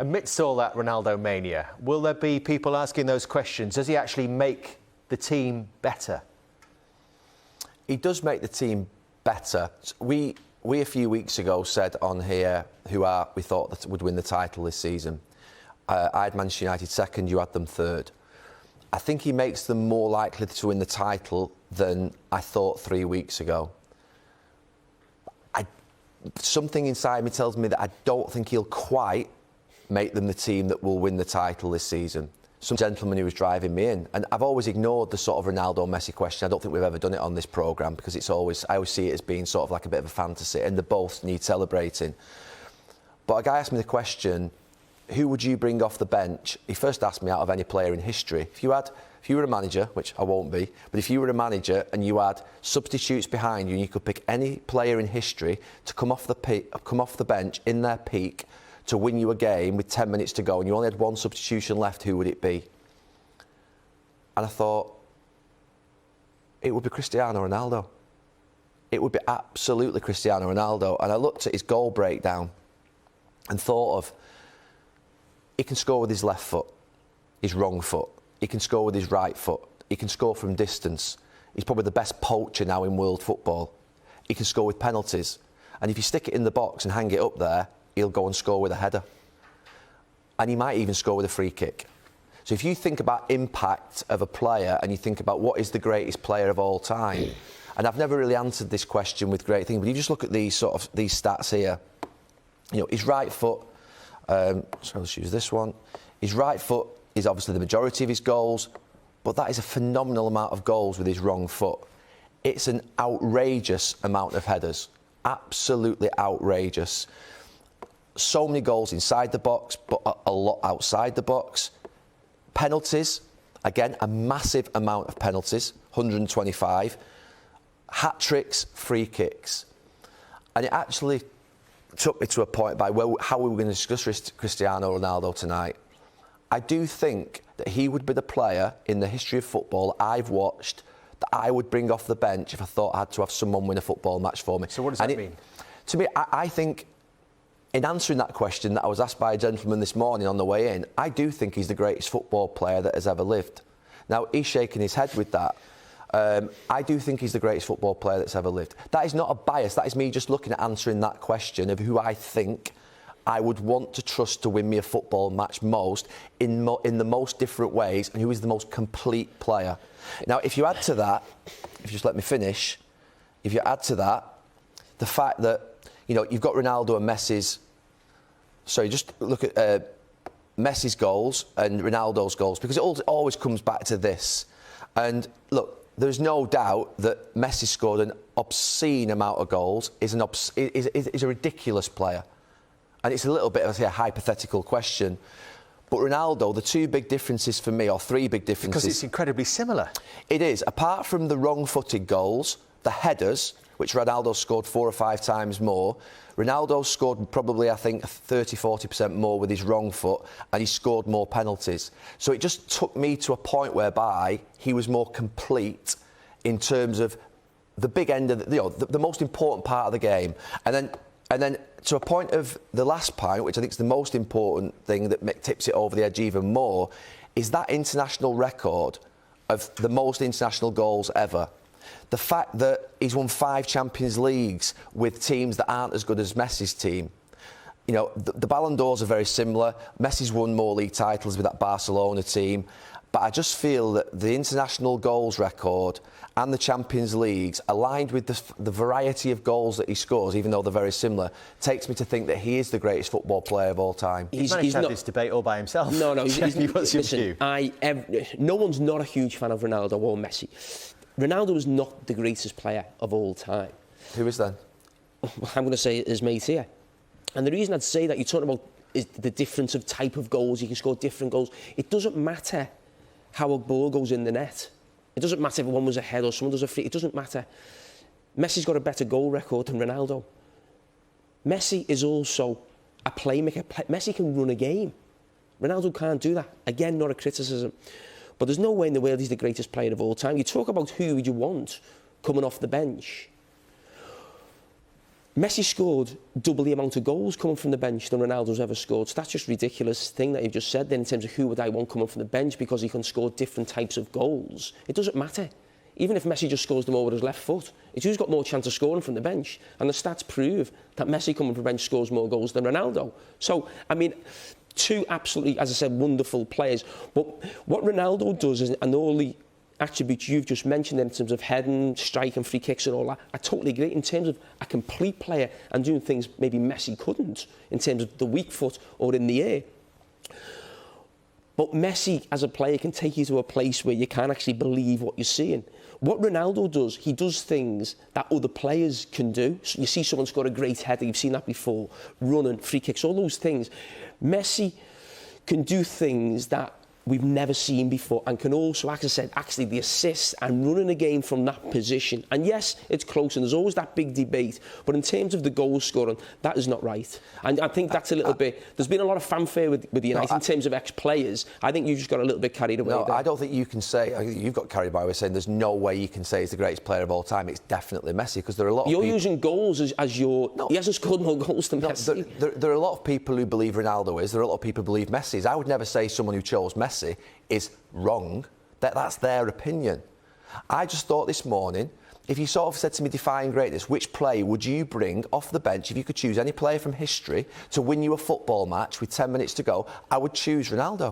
Amidst all that Ronaldo mania, will there be people asking those questions? Does he actually make the team better? He does make the team better. We a few weeks ago said on here we thought that would win the title this season. I had Manchester United second, you had them third. I think he makes them more likely to win the title than I thought 3 weeks ago. Something inside me tells me that I don't think he'll quite make them the team that will win the title this season. Some gentleman who was driving me in, and I've always ignored the sort of Ronaldo-Messi question. I don't think we've ever done it on this programme because I always see it as being sort of like a bit of a fantasy, and they both need celebrating. But a guy asked me the question, who would you bring off the bench? He first asked me out of any player in history. If you were a manager, which I won't be, but if you were a manager and you had substitutes behind you and you could pick any player in history to come off the bench in their peak to win you a game with 10 minutes to go and you only had one substitution left, who would it be? And I thought, it would be Cristiano Ronaldo. It would be absolutely Cristiano Ronaldo. And I looked at his goal breakdown and thought of, he can score with his left foot, his wrong foot. He can score with his right foot. He can score from distance. He's probably the best poacher now in world football. He can score with penalties. And if you stick it in the box and hang it up there, he'll go and score with a header. And he might even score with a free kick. So if you think about impact of a player and you think about what is the greatest player of all time, and I've never really answered this question with great things, but you just look at these stats here. You know, his right foot, so let's use this one. His right foot is obviously the majority of his goals, but that is a phenomenal amount of goals with his wrong foot. It's an outrageous amount of headers. Absolutely outrageous. So many goals inside the box, but a lot outside the box. Penalties, again, a massive amount of penalties, 125. Hat-tricks, free kicks. And it actually took me to a point by how we were going to discuss Cristiano Ronaldo tonight. I do think that he would be the player in the history of football I've watched that I would bring off the bench if I thought I had to have someone win a football match for me. So what does that mean? To me, I think in answering that question that I was asked by a gentleman this morning on the way in, I do think he's the greatest football player that has ever lived. Now, he's shaking his head with that. I do think he's the greatest football player that's ever lived. That is not a bias. That is me just looking at answering that question of who I think I would want to trust to win me a football match most in the most different ways, and who is the most complete player. Now, if you add to that, if you just let me finish, if you add to that the fact that, you know, you've got Ronaldo and Messi's... Sorry, just look at Messi's goals and Ronaldo's goals, because it always comes back to this. And look, there's no doubt that Messi scored an obscene amount of goals, is a ridiculous player. And it's a little bit of a hypothetical question. But Ronaldo, the two big differences for me, or three big differences... Because it's incredibly similar. It is. Apart from the wrong-footed goals, the headers, which Ronaldo scored 4 or 5 times more, Ronaldo scored probably, I think, 30-40% more with his wrong foot, and he scored more penalties. So it just took me to a point whereby he was more complete in terms of the big end of the most important part of the game. And then to a point of the last point, which I think is the most important thing that tips it over the edge even more, is that international record of the most international goals ever. The fact that he's won 5 Champions Leagues with teams that aren't as good as Messi's team. You know, the Ballon d'Ors are very similar. Messi's won more league titles with that Barcelona team. But I just feel that the international goals record and the Champions Leagues, aligned with the variety of goals that he scores, even though they're very similar, takes me to think that he is the greatest football player of all time. He's managed to have this debate all by himself. No, What's your view? No one's not a huge fan of Ronaldo or Messi. Ronaldo is not the greatest player of all time. Who is then? I'm going to say his mate here. And the reason I'd say that, you're talking about is the difference of type of goals. You can score different goals. It doesn't matter how a ball goes in the net. It doesn't matter if one was a head or someone does a free. It doesn't matter. Messi's got a better goal record than Ronaldo. Messi is also a playmaker. Messi can run a game. Ronaldo can't do that. Again, not a criticism. But there's no way in the world he's the greatest player of all time. You talk about who would you want coming off the bench. Messi scored double the amount of goals coming from the bench than Ronaldo's ever scored. So that's just a ridiculous thing that you've just said then in terms of who would I want coming from the bench because he can score different types of goals. It doesn't matter. Even if Messi just scores them all with his left foot, it's who's got more chance of scoring from the bench. And the stats prove that Messi coming from the bench scores more goals than Ronaldo. So, I mean, two absolutely, as I said, wonderful players. But what Ronaldo does is, and all the attributes you've just mentioned in terms of heading, striking, free kicks and all that, I totally agree. In terms of a complete player and doing things maybe Messi couldn't, in terms of the weak foot or in the air. But Messi, as a player, can take you to a place where you can't actually believe what you're seeing. What Ronaldo does, he does things that other players can do. So you see someone score a great header, you've seen that before, running, free kicks, all those things. Messi can do things that we've never seen before and can also, as I said, actually the assists and running a game from that position. And yes, it's close and there's always that big debate, but in terms of the goal scoring, that is not right. And I think that's a little bit, there's been a lot of fanfare with United in terms of ex-players. I think you just got a little bit carried away there. I don't think you can say, I think you've got carried away with saying there's no way you can say he's the greatest player of all time. It's definitely Messi, because there are a lot of people... You're using goals as your... No, he hasn't scored more goals than Messi. There are a lot of people who believe Ronaldo is, there are a lot of people who believe Messi is. I would never say someone who chose Messi is wrong. That's their opinion. I just thought this morning, if you sort of said to me, define greatness, which player would you bring off the bench if you could choose any player from history to win you a football match with 10 minutes to go? I would choose Ronaldo.